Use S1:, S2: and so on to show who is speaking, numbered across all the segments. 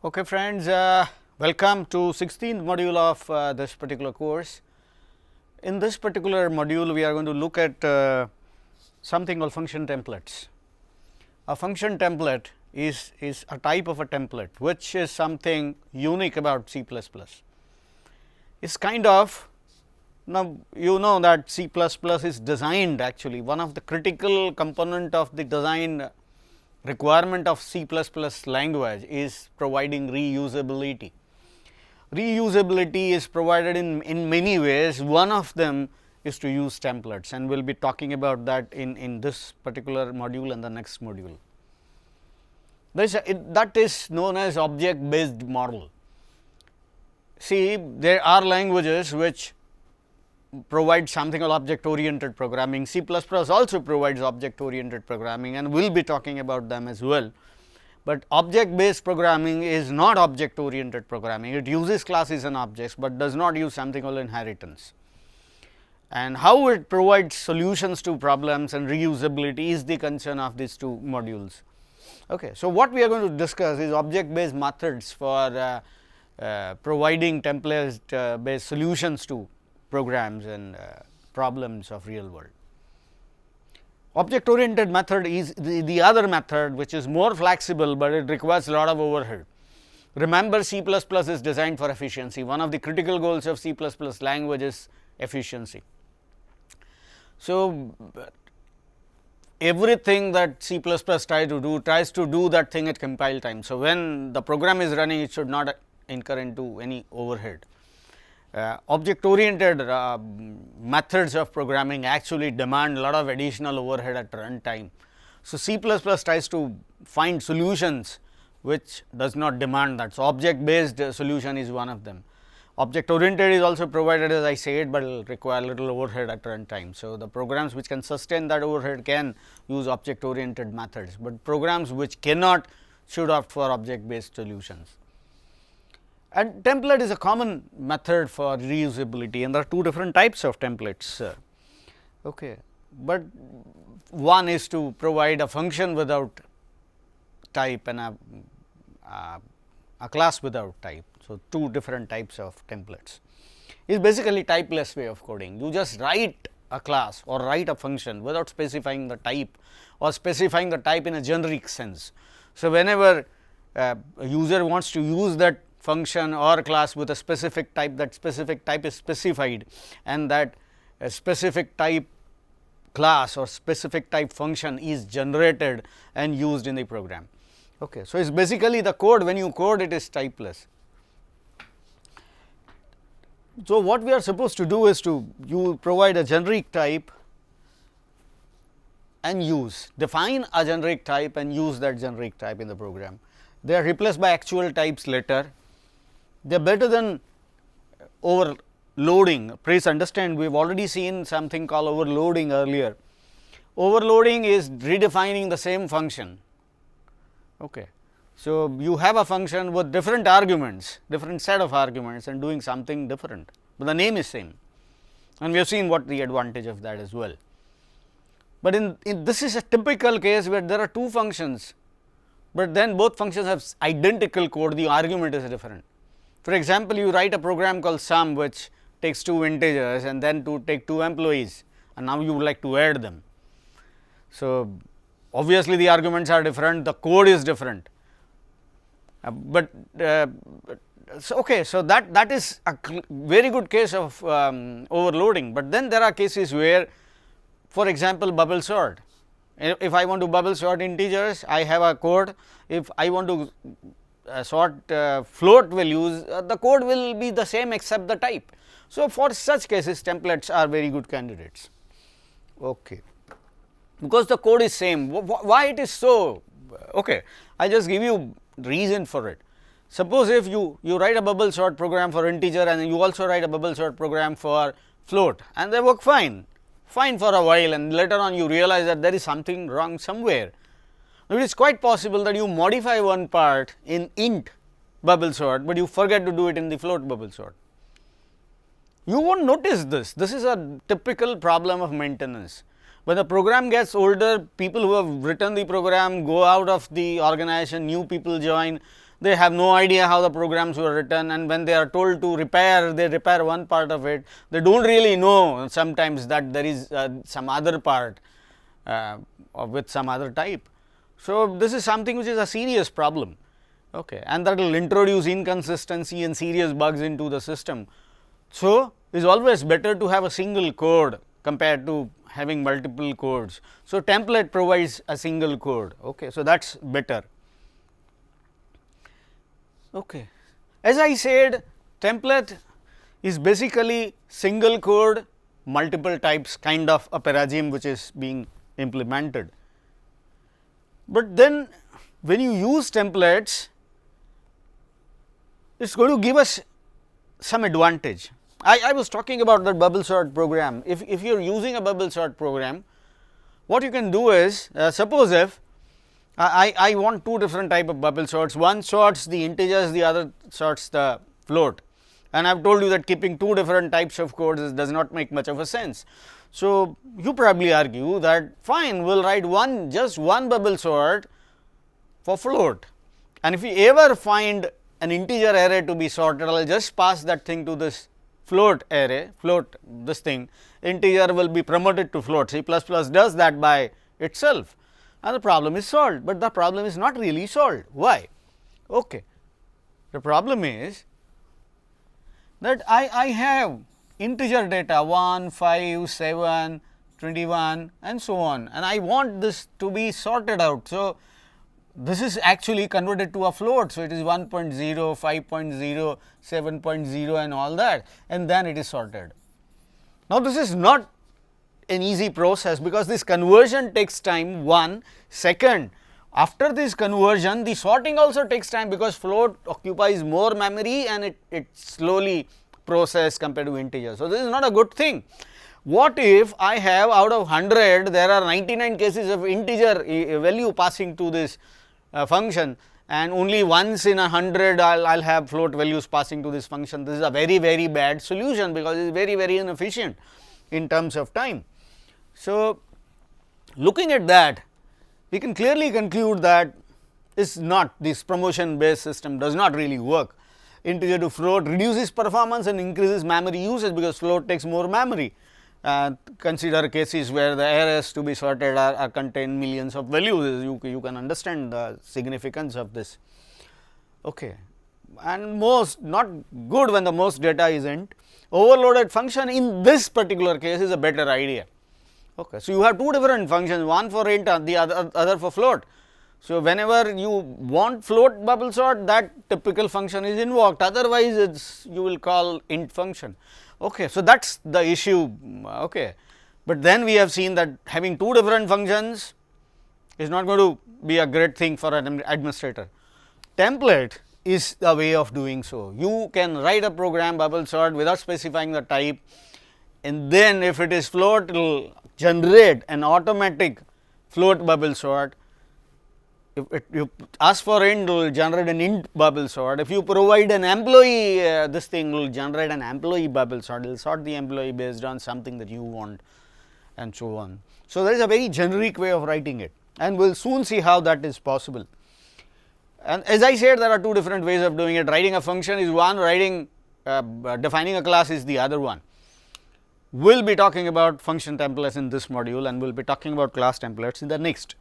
S1: Okay friends, welcome to 16th module of this particular course. In this particular module, we are going to look at something called function templates. A function template is a type of a template, which is something unique about C++. It's kind of, now you know that C++ is designed, actually one of the critical component of the design requirement of C++ language is providing reusability. Reusability is provided in many ways. One of them is to use templates, and we will be talking about that in this particular module and the next module. That is known as object based model. See, there are languages which provide something called object oriented programming. C++ also provides object oriented programming, and we will be talking about them as well. But object based programming is not object oriented programming. It uses classes and objects, but does not use something called inheritance. And how it provides solutions to problems and reusability is the concern of these two modules. Okay. So, what we are going to discuss is object based methods for providing template based solutions to programs and problems of real world. Object oriented method is the other method, which is more flexible, but it requires a lot of overhead. Remember, C++ is designed for efficiency. One of the critical goals of C++ language is efficiency. So, everything that C++ tries to do that thing at compile time. So, when the program is running, it should not incur into any overhead. Object oriented methods of programming actually demand a lot of additional overhead at runtime. So, C++ tries to find solutions which does not demand that. So, object based solution is one of them. Object oriented is also provided, as I said, but will require little overhead at runtime. So, the programs which can sustain that overhead can use object oriented methods, but programs which cannot should opt for object based solutions. And template is a common method for reusability, and there are two different types of templates. Okay. But one is to provide a function without type and a class without type. So, two different types of templates. It is basically typeless way of coding. You just write a class or write a function without specifying the type or specifying the type in a generic sense. So, whenever a user wants to use that function or class with a specific type, that specific type is specified, and that a specific type class or specific type function is generated and used in the program. Okay. So, it is basically the code, when you code it is typeless. So, what we are supposed to do is to you provide a generic type and define a generic type and use that generic type in the program. They are replaced by actual types later. They are better than overloading. Please understand, we have already seen something called overloading earlier. Overloading is redefining the same function. Okay. So, you have a function with different arguments, different set of arguments, and doing something different, but the name is same, and we have seen what the advantage of that as well. But in this is a typical case where there are two functions, but then both functions have identical code, the argument is different. For example, you write a program called sum, which takes two integers and then to take two employees, and now you would like to add them. So, obviously, the arguments are different, the code is different. Okay, so that is a very good case of overloading, but then there are cases where, for example, bubble sort. If I want to bubble sort integers, I have a code. If I want to sort float values, the code will be the same except the type. So, for such cases templates are very good candidates. Okay. Because the code is same. Why it is so? Okay, I just give you reason for it. Suppose if you write a bubble sort program for integer and you also write a bubble sort program for float, and they work fine for a while, and later on you realize that there is something wrong somewhere. Now, it is quite possible that you modify one part in int bubble sort, but you forget to do it in the float bubble sort. You won't notice this. This is a typical problem of maintenance. When the program gets older, people who have written the program go out of the organization, new people join, they have no idea how the programs were written, and when they are told to repair, they repair one part of it. They do not really know sometimes that there is some other part with some other type. So, this is something which is a serious problem, okay, and that will introduce inconsistency and serious bugs into the system. So, it is always better to have a single code compared to having multiple codes. So, template provides a single code. Okay. So, that is better. Okay. As I said, template is basically single code, multiple types kind of a paradigm which is being implemented. But then when you use templates, it is going to give us some advantage. I was talking about that bubble sort program. If you are using a bubble sort program, what you can do is, suppose if I want two different type of bubble sorts, one sorts the integers, the other sorts the float, and I have told you that keeping two different types of codes does not make much of a sense. So, you probably argue that fine, we will write just one bubble sort for float, and if we ever find an integer array to be sorted, I will just pass that thing to this float array, float this thing, integer will be promoted to float. C++ does that by itself, and the problem is solved, but the problem is not really solved. Why? Okay. The problem is that I have integer data 1, 5, 7, 21 and so on, and I want this to be sorted out. So, this is actually converted to a float. So, it is 1.0, 5.0, 7.0 and all that, and then it is sorted. Now, this is not an easy process, because this conversion takes time, one. Second, after this conversion, the sorting also takes time, because float occupies more memory and it slowly processes compared to integer. So, this is not a good thing. What if I have out of 100, there are 99 cases of integer value passing to this function, and only once in 100 I will have float values passing to this function. This is a very, very bad solution, because it is very, very inefficient in terms of time. So, looking at that, we can clearly conclude that is not, this promotion based system does not really work. Integer to float reduces performance and increases memory usage, because float takes more memory. Consider cases where the arrays to be sorted are contain millions of values, you can understand the significance of this. Okay. And most not good when the most data is int. Overloaded function in this particular case is a better idea. Okay. So, you have two different functions, one for int and the other for float. So, whenever you want float bubble sort, that typical function is invoked, otherwise it is you will call int function. Okay. So, that is the issue. Okay. But then we have seen that having two different functions is not going to be a great thing for an administrator. Template is the way of doing so. You can write a program bubble sort without specifying the type, and then if it is float, it will generate an automatic float bubble sort. If you ask for int, it will generate an int bubble sort. If you provide an employee, this thing will generate an employee bubble sort. It will sort the employee based on something that you want, and so on. So, there is a very generic way of writing it, and we will soon see how that is possible. And as I said, there are two different ways of doing it. Writing a function is one, writing defining a class is the other one. We will be talking about function templates in this module, and we will be talking about class templates in the next.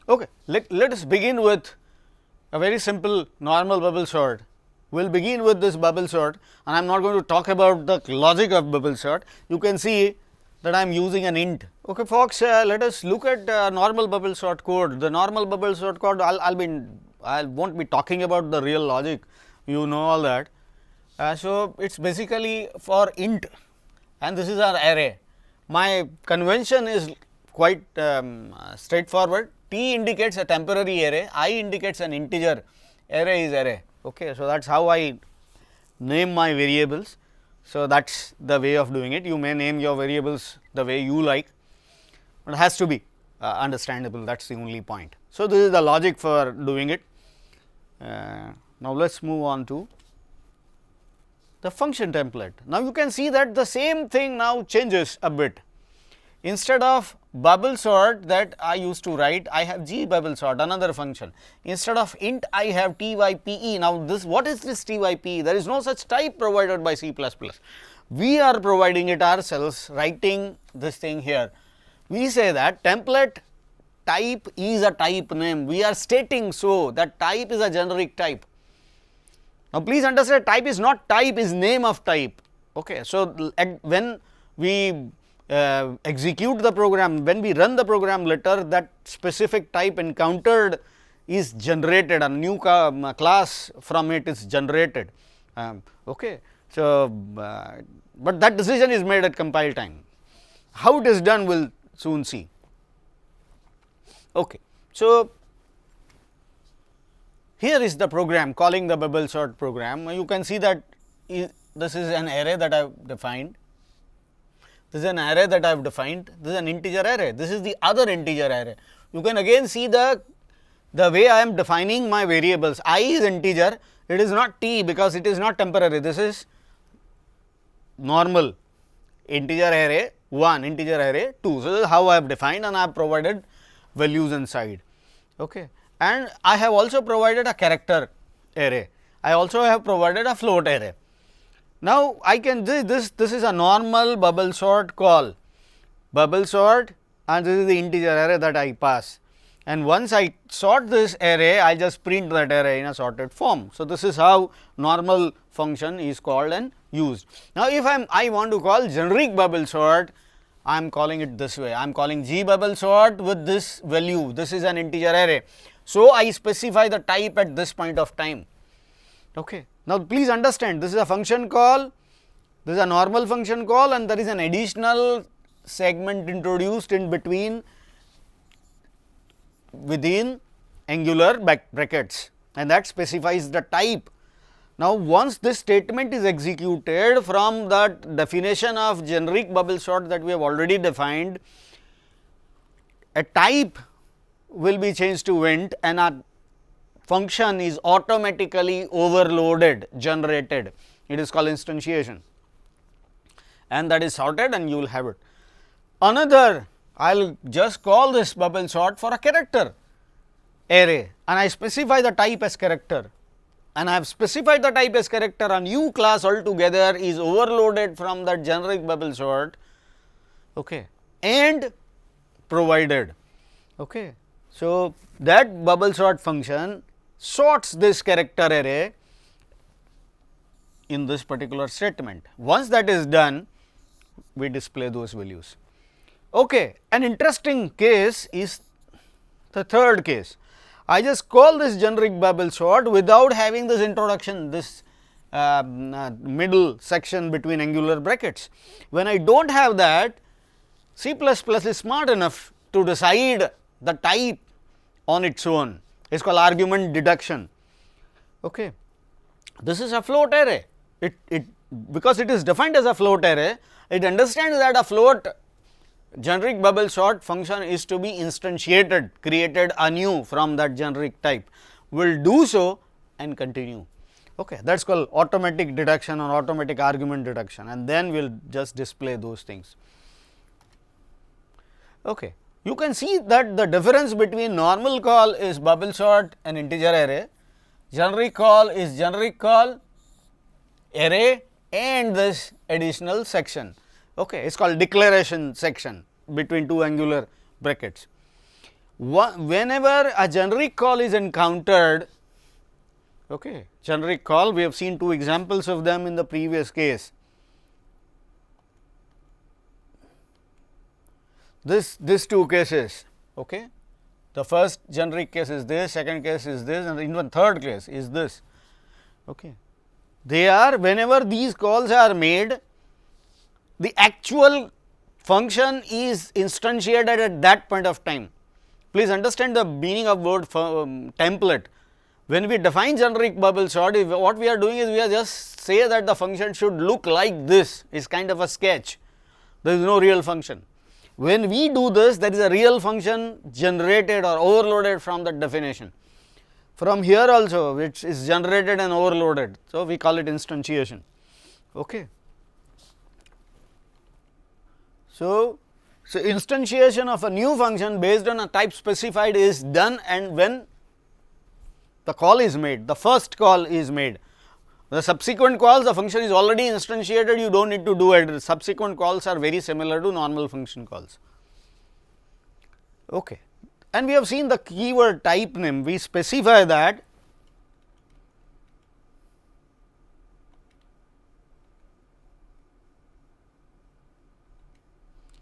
S1: Okay. Let us begin with a very simple normal bubble sort. We will begin with this bubble sort, and I am not going to talk about the logic of bubble sort. You can see that I am using an int. Okay, folks, let us look at normal bubble sort code. The normal bubble sort code, I won't be talking about the real logic, you know all that. So, it is basically for int, and this is our array. My convention is quite straightforward. T indicates a temporary array, I indicates an integer, array is array. Okay. So, that is how I name my variables. So, that is the way of doing it. You may name your variables the way you like, but it has to be understandable, that is the only point. So, this is the logic for doing it. Now, let us move on to the function template. Now, you can see that the same thing now changes a bit. Instead of bubble sort that I used to write, I have G bubble sort, another function. Instead of int, I have type. Now, this, what is this type? There is no such type provided by C++. We are providing it ourselves, writing this thing here. We say that template type is a type name. We are stating so that type is a generic type. Now, please understand, type is not type, is name of type. Okay. So, when we execute the program, when we run the program letter, that specific type encountered is generated, a new class from it is generated. Okay. So, but that decision is made at compile time. How it is done, we will soon see. Okay. So, here is the program, calling the bubble sort program. You can see that this is an array that I have defined. This is an array that I have defined. This is an integer array. This is the other integer array. You can again see the way I am defining my variables. I is integer. It is not t, because it is not temporary. This is normal integer array 1, integer array 2. So, this is how I have defined, and I have provided values inside. Okay. And I have also provided a character array. I also have provided a float array. Now, I can this is a normal bubble sort call, bubble sort, and this is the integer array that I pass. And once I sort this array, I just print that array in a sorted form. So, this is how normal function is called and used. Now, if I want to call generic bubble sort, I am calling it this way. I am calling G bubble sort with this value. This is an integer array. So, I specify the type at this point of time. Okay. Now, please understand, this is a function call, this is a normal function call, and there is an additional segment introduced in between within angular brackets, and that specifies the type. Now, once this statement is executed from that definition of generic bubble sort that we have already defined, a type will be changed to int, and a function is automatically overloaded, generated. It is called instantiation, and that is sorted, and you will have it. Another, I will just call this bubble sort for a character array, and I specify the type as character, and I have specified the type as character. A new class altogether is overloaded from that generic bubble sort, okay, and provided. Okay. So, that bubble sort function sorts this character array in this particular statement. Once that is done, we display those values. Okay. An interesting case is the third case. I just call this generic bubble sort without having this introduction, this middle section between angular brackets. When I do not have that, C++ is smart enough to decide the type on its own. It is called argument deduction. Okay. This is a float array. Because it is defined as a float array, it understands that a float generic bubble sort function is to be instantiated, created anew from that generic type. We will do so and continue. Okay. That is called automatic deduction or automatic argument deduction, and then we will just display those things. Okay. You can see that the difference between normal call is bubble sort and integer array, generic call is generic call, array, and this additional section. Okay. It is called declaration section between two angular brackets. Whenever a generic call is encountered, okay, generic call, we have seen two examples of them in the previous case. These two cases, okay. The first generic case is this, second case is this, and even third case is this. Okay. They are, whenever these calls are made, the actual function is instantiated at that point of time. Please understand the meaning of word template. When we define generic bubble sort, what we are doing is we are just say that the function should look like this, is kind of a sketch. There is no real function. When we do this, there is a real function generated or overloaded from the definition. From here also, which is generated and overloaded. So, we call it instantiation. Okay. So, So, instantiation of a new function based on a type specified is done, and when the call is made, the first call is made. The subsequent calls, the function is already instantiated, you do not need to do it. The subsequent calls are very similar to normal function calls. Okay. And we have seen the keyword type name, we specify that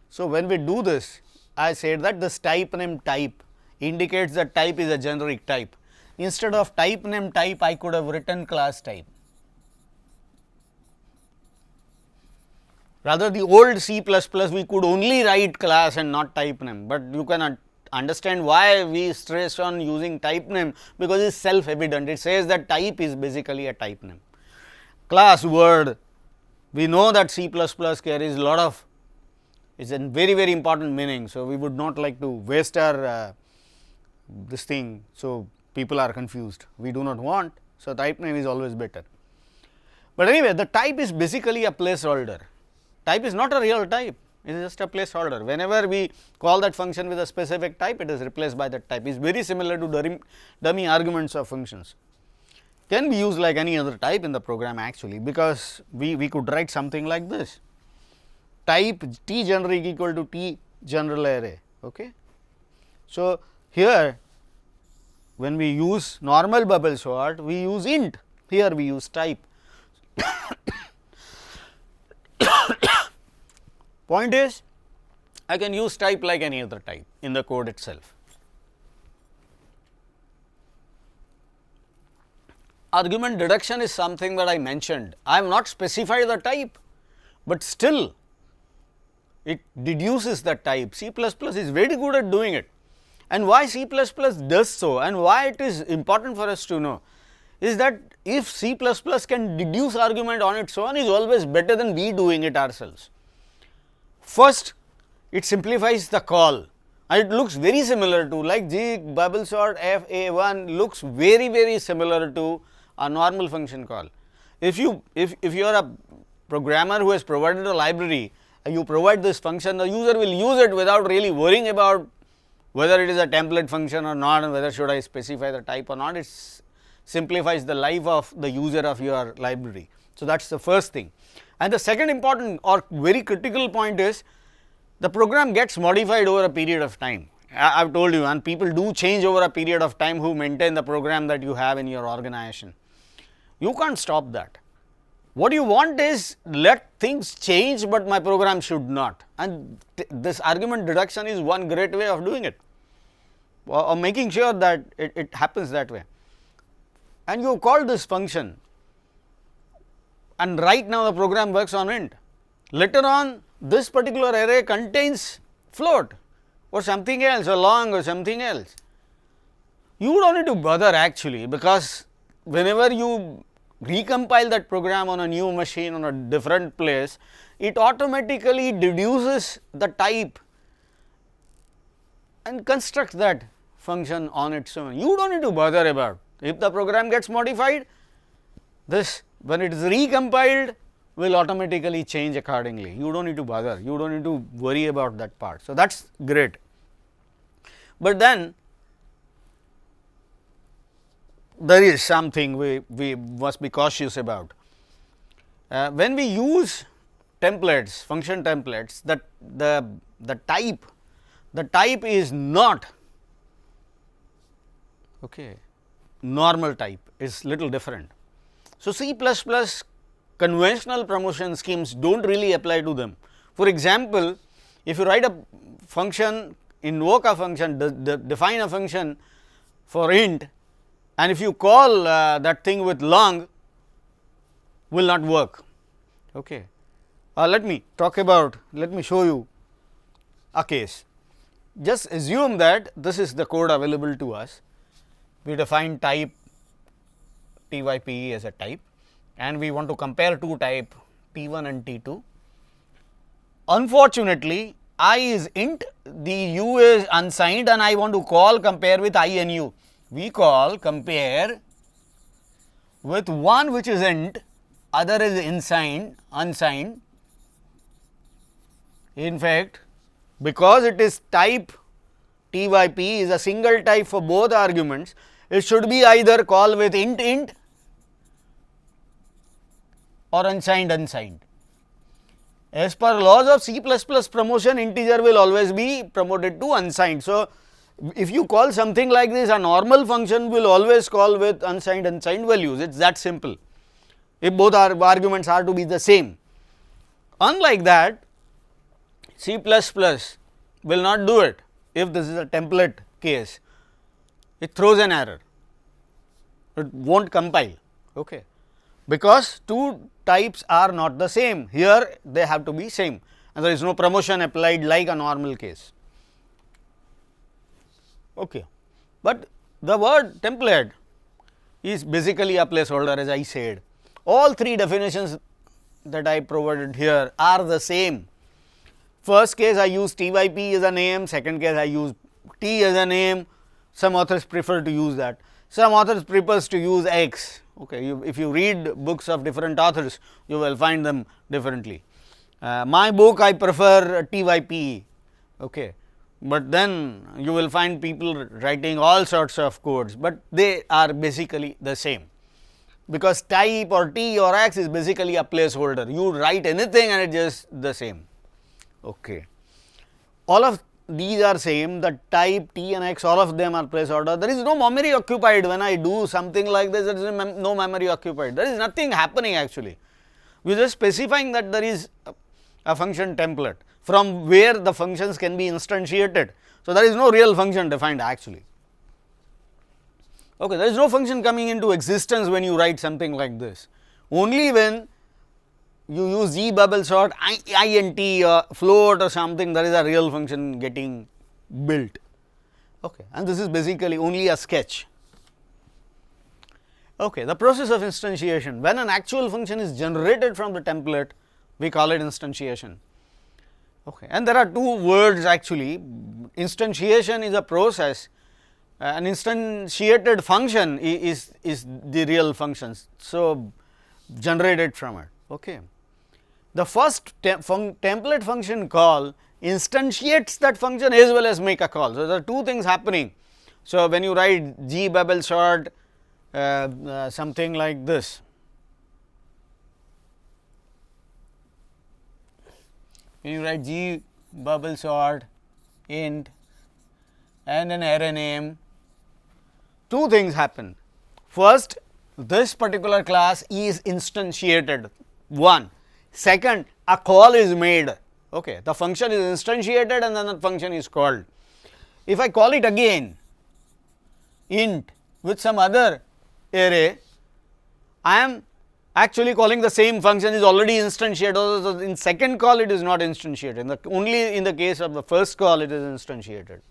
S1: so, when we do this, I said that this type name type indicates that type is a generic type. Instead of type name type, I could have written class type. Rather, the old C++, we could only write class and not type name, but you can understand why we stress on using type name, because it is self evident. It says that type is basically a type name. Class word, we know that C++ carries a lot of, it's a very important meaning. So, we would not like to waste our this thing. So, people are confused, we do not want. So, type name is always better. But anyway, the type is basically a placeholder. Type is not a real type, it is just a placeholder. Whenever we call that function with a specific type, it is replaced by that type. It is very similar to dummy arguments of functions. Can be used like any other type in the program actually, because we could write something like this. Type T generic equal to T general array. Okay. So, here when we use normal bubble sort, we use int, here we use type. Point is, I can use type like any other type in the code itself. Argument deduction is something that I mentioned. I have not specified the type, but still it deduces the type. C++ is very good at doing it, and why C++ does so and why it is important for us to know is that if C++ can deduce argument on its own, is always better than we doing it ourselves. First, it simplifies the call, and it looks very similar to, like G bubble sort FA1 looks very similar to a normal function call. If you are a programmer who has provided a library, you provide this function, the user will use it without really worrying about whether it is a template function or not, and whether should I specify the type or not. It simplifies the life of the user of your library. So, that is the first thing. And the second important or very critical point is, the program gets modified over a period of time. I have told you, and people do change over a period of time who maintain the program that you have in your organization. You can't stop that. What you want is, let things change, but my program should not, and this argument deduction is one great way of doing it, or making sure that it happens that way. And you call this function, and right now the program works on int. Later on, this particular array contains float or something else, or long or something else. You do not need to bother actually, because whenever you recompile that program on a new machine on a different place, it automatically deduces the type and constructs that function on its own. You do not need to bother about. If the program gets modified, this when it is recompiled will automatically change accordingly. You do not need to bother, you do not need to worry about that part. So, that is great. But then there is something we must be cautious about. When we use templates, function templates, that the type is not normal type, is little different. So, C++ conventional promotion schemes do not really apply to them. For example, if you write a function, invoke a function, define a function for int, and if you call that thing with long, will not work. Okay. Let me show you a case. Just assume that this is the code available to us. We define type type as a type, and we want to compare two type T1 and T2. Unfortunately, I is int, the u is unsigned, and I want to call compare with I and u. We call compare with one which is int, other is unsigned. In fact, because it is type typ is a single type for both arguments, it should be either call with int or unsigned. As per laws of C++ promotion, integer will always be promoted to unsigned. So, if you call something like this, a normal function will always call with unsigned values, it is that simple, if both arguments are to be the same. Unlike that, C++ will not do it if this is a template case, it throws an error, it will not compile, okay, because two types are not the same, here they have to be same and there is no promotion applied like a normal case. Okay. But the word template is basically a placeholder, as I said. All three definitions that I provided here are the same. First case I use typ as a name, second case I use t as a name, some authors prefer to use that, some authors prefers to use x. Okay. If you read books of different authors, you will find them differently. My book I prefer typ, okay, but then you will find people writing all sorts of codes, but they are basically the same, because type or t or x is basically a placeholder, you write anything and it is just the same. Okay. All of these are same, the type t and x, all of them are placeholder. There is no memory occupied when I do something like this, there is no memory occupied, there is nothing happening actually. We are just specifying that there is a function template from where the functions can be instantiated. So, there is no real function defined actually. Okay, there is no function coming into existence when you write something like this, only when you use g bubble sort int or float or something, there is a real function getting built, okay, and this is basically only a sketch. Okay, the process of instantiation, when an actual function is generated from the template, we call it instantiation. Okay. And there are two words actually, instantiation is a process, an instantiated function is the real functions. So, generated from it. Okay. The first template function call instantiates that function as well as make a call. So, there are two things happening. So, when you write g bubble sort something like this, when you write g bubble sort int and an array name, two things happen. First, this particular class is instantiated, one. Second, a call is made, okay. The function is instantiated and then the function is called. If I call it again int with some other array, I am actually calling the same function, is already instantiated. So, in second call it is not instantiated, only in the case of the first call it is instantiated.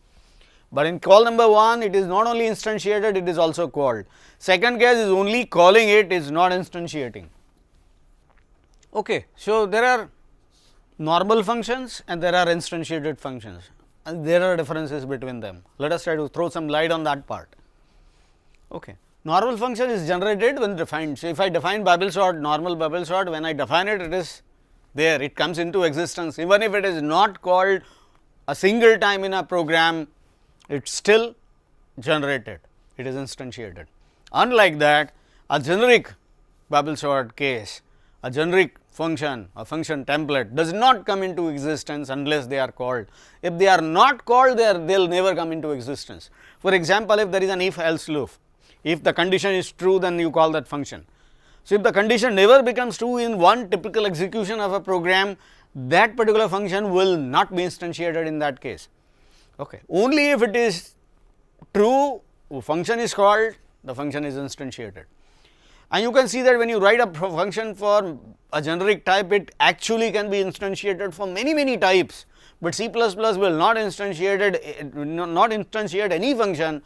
S1: But in call number 1 it is not only instantiated, it is also called. Second case is only calling it, is not instantiating. Okay. So, there are normal functions and there are instantiated functions and there are differences between them. Let us try to throw some light on that part. Okay. Normal function is generated when defined. So, if I define bubble sort, normal bubble sort, when I define it, it is there, it comes into existence, even if it is not called a single time in a program, it is still generated, it is instantiated. Unlike that, a generic bubble sort case, a generic function, a function template does not come into existence unless they are called. If they are not called, they will never come into existence. For example, if there is an if else loop, if the condition is true, then you call that function. So, if the condition never becomes true in one typical execution of a program, that particular function will not be instantiated in that case. Okay. Only if it is true, function is called, the function is instantiated. And you can see that when you write a function for a generic type, it actually can be instantiated for many types, but C++ will not instantiate any function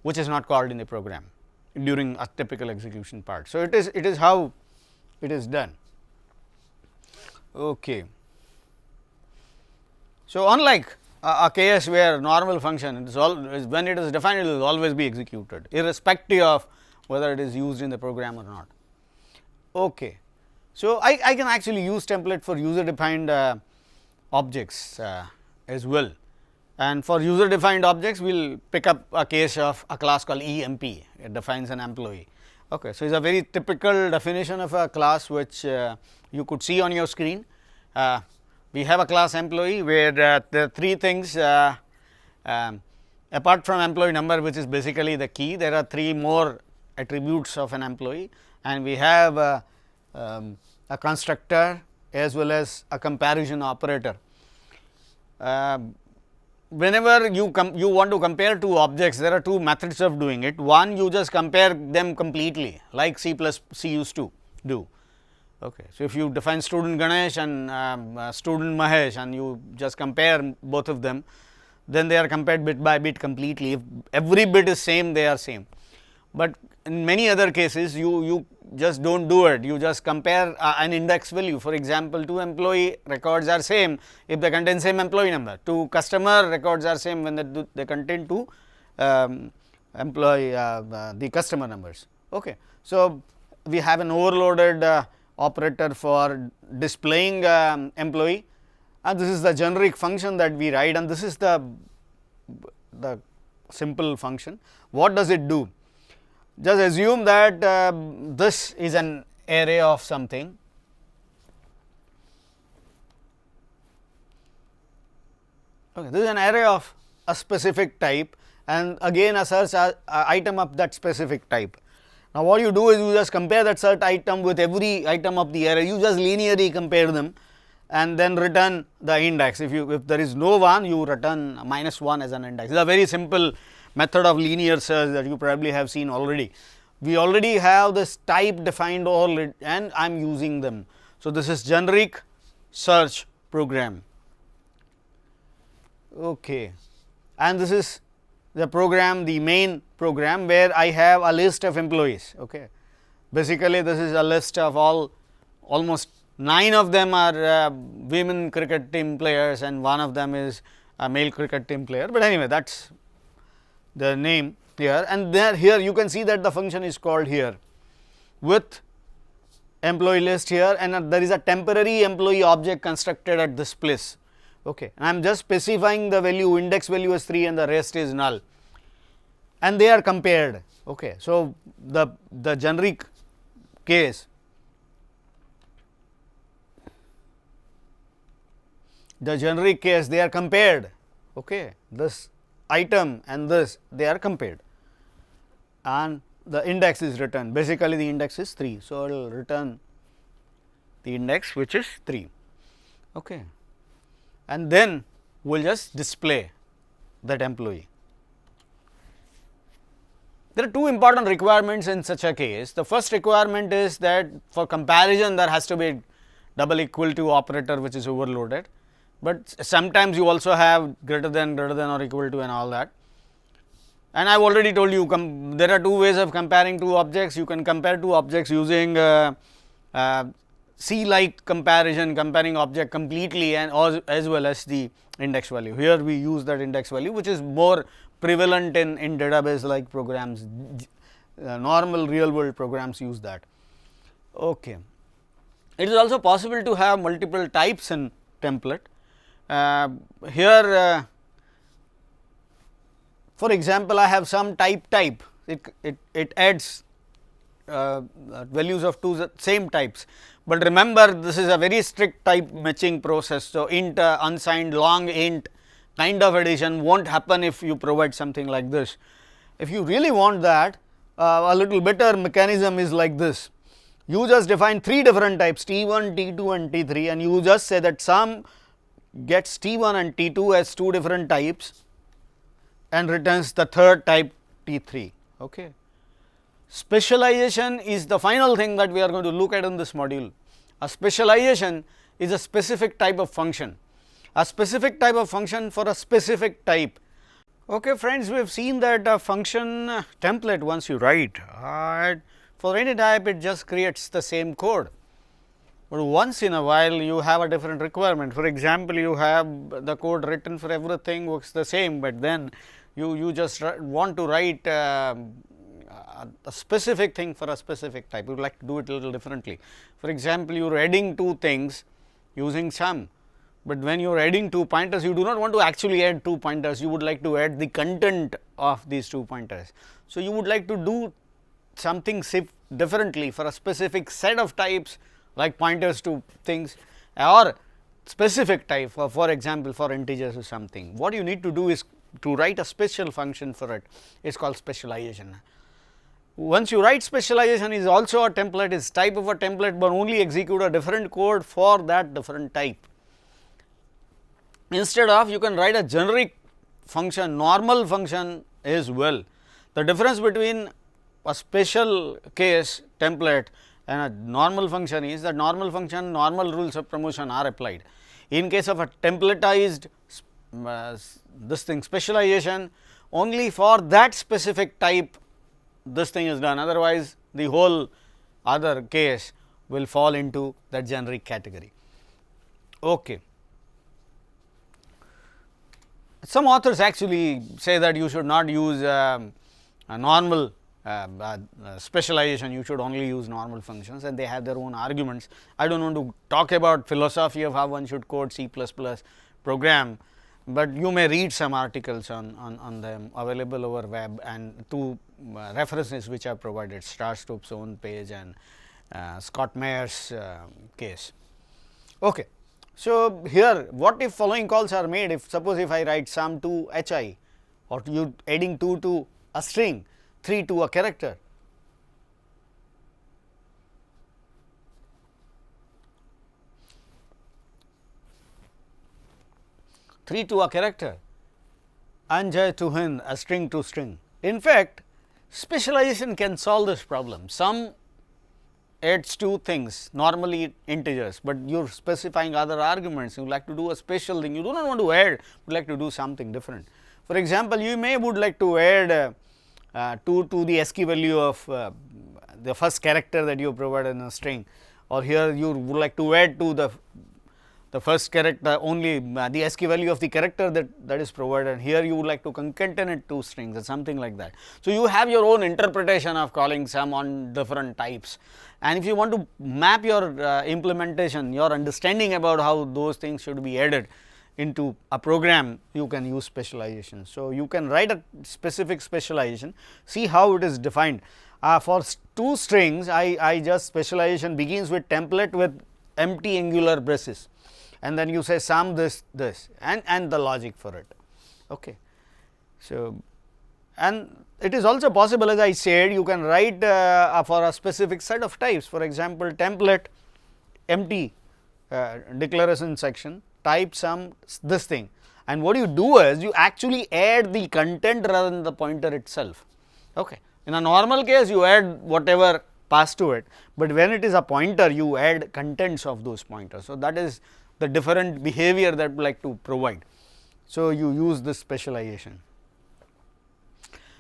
S1: which is not called in the program during a typical execution part. So, it is how it is done. Okay. So, unlike a case where normal function, it is when it is defined, it will always be executed irrespective of whether it is used in the program or not. Okay. So, I can actually use template for user defined objects as well. And for user defined objects, we will pick up a case of a class called EMP, it defines an employee. Okay. So, it is a very typical definition of a class which you could see on your screen. We have a class employee where there are three things apart from employee number, which is basically the key. There are three more attributes of an employee, and we have a constructor as well as a comparison operator. Whenever you want to compare two objects, there are two methods of doing it. One, you just compare them completely, like C used to do. Okay. So, if you define student Ganesh and student Mahesh and you just compare both of them, then they are compared bit by bit completely. If every bit is same, they are same. But in many other cases, you just do not do it, you just compare an index value. For example, two employee records are same if they contain same employee number, two customer records are same when they contain two employee the customer numbers. Okay. So, we have an overloaded operator for displaying employee, and this is the generic function that we write, and this is the simple function. What does it do? Just assume that this is an array of something. Okay, this is an array of a specific type, and again a search item of that specific type. Now, what you do is you just compare that search item with every item of the array, you just linearly compare them and then return the index. If there is no one, you return -1 as an index. It is a very simple method of linear search that you probably have seen already. We already have this type defined already and I am using them. So, this is generic search program. Okay. And this is the program, the main program where I have a list of employees. Okay. Basically, this is a list of almost 9 of them are women cricket team players and one of them is a male cricket team player, but anyway that is the name here, and there here you can see that the function is called here with employee list here, and there is a temporary employee object constructed at this place. Okay. And I am just specifying the value, index value is 3 and the rest is null, and they are compared. Okay. So, the generic case, they are compared. Okay. This item and this, they are compared, and the index is returned. Basically, the index is 3. So, it will return the index which is 3. Okay. And then we will just display that employee. There are two important requirements in such a case. The first requirement is that for comparison there has to be double equal to operator which is overloaded, but sometimes you also have greater than or equal to and all that. And I have already told you there are two ways of comparing two objects. You can compare two objects using C-like comparison, comparing object completely and as well as the index value. Here we use that index value which is more prevalent in database like programs, normal real world programs use that. Okay. It is also possible to have multiple types in template. Here for example, I have some type, it adds values of two same types, but remember this is a very strict type matching process. So, int unsigned long int kind of addition will not happen if you provide something like this. If you really want that, a little better mechanism is like this. You just define 3 different types T1, T2 and T3, and you just say that sum gets T1 and T2 as 2 different types and returns the third type T3. Okay. Specialization is the final thing that we are going to look at in this module. A specialization is a specific type of function, a specific type of function for a specific type. Okay friends, we have seen that a function template once you write for any type it just creates the same code, but once in a while you have a different requirement. For example, you have the code written for everything works the same, but then you just want to write a specific thing for a specific type, you would like to do it a little differently. For example, you are adding two things using sum, but when you are adding 2 pointers, you do not want to actually add 2 pointers, you would like to add the content of these 2 pointers. So, you would like to do something differently for a specific set of types, like pointers to things, or specific type for example, for integers or something. What you need to do is to write a special function for it. It is called specialization. Once you write specialization, is also a template, is type of a template, but only execute a different code for that different type. Instead of, you can write a generic function, normal function as well. The difference between a special case template and a normal function is that normal function, normal rules of promotion are applied. In case of a templatized this thing specialization, only for that specific type this thing is done, otherwise the whole other case will fall into that generic category. Okay. Some authors actually say that you should not use a normal specialization, you should only use normal functions, and they have their own arguments. I do not want to talk about philosophy of how one should code C++ program, but you may read some articles on them available over web, and 2 references which are provided, Starstop's own page and Scott Mayer's case. Okay. So, here what if following calls are made, if suppose if I write sum to hi, or you adding 2 to a string, 3 to a character. Anjay to Hind, a string to string. In fact, specialization can solve this problem. Sum adds 2 things, normally integers, but you are specifying other arguments, you like to do a special thing, you do not want to add, you like to do something different. For example, you would like to add 2 to the ASCII value of the first character that you provide in a string, or here you would like to add to the first character only the ASCII value of the character that is provided. Here you would like to concatenate 2 strings or something like that. So, you have your own interpretation of calling sum on different types, and if you want to map your implementation, your understanding about how those things should be added into a program, you can use specialization. So, you can write a specific specialization, see how it is defined. For 2 strings, I just specialization begins with template with empty angular braces, and then you say sum this and the logic for it. Okay. So, and it is also possible, as I said, you can write for a specific set of types. For example, template empty declaration section, type sum this thing, and what you do is you actually add the content rather than the pointer itself. Okay. In a normal case, you add whatever passed to it, but when it is a pointer, you add contents of those pointers. So, that is the different behavior that we like to provide. So, you use this specialization.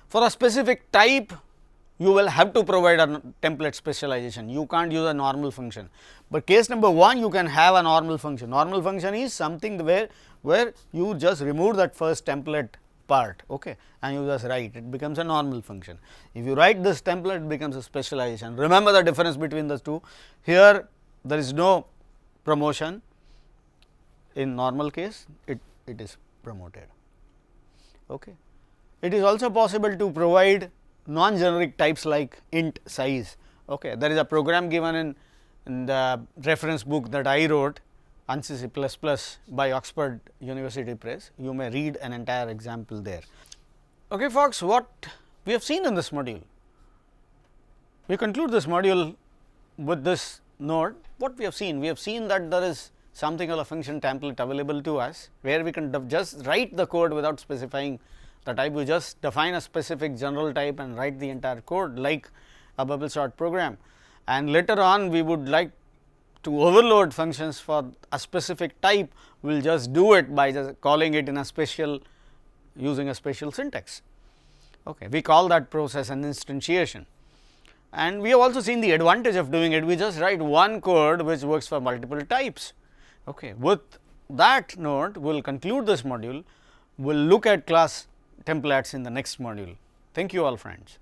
S1: For a specific type, you will have to provide a template specialization, you can't use a normal function, but case number 1, you can have a normal function. Normal function is something where you just remove that first template part, okay, and you just write, it becomes a normal function. If you write this template, it becomes a specialization. Remember the difference between the 2. Here there is no promotion, in normal case it is promoted. Okay. It is also possible to provide non-generic types like int size. Okay. There is a program given in the reference book that I wrote, ANSYS C++ by Oxford University Press. You may read an entire example there. Okay, folks, what we have seen in this module? We conclude this module with this note. What we have seen? We have seen that there is something called a function template available to us, where we can just write the code without specifying the type. We just define a specific general type and write the entire code like a bubble sort program, and later on we would like to overload functions for a specific type. We will just do it by just calling it in a special, using a special syntax. Okay. We call that process an instantiation, and we have also seen the advantage of doing it. We just write one code which works for multiple types. Okay. With that note, we will conclude this module. We will look at class templates in the next module. Thank you all, friends.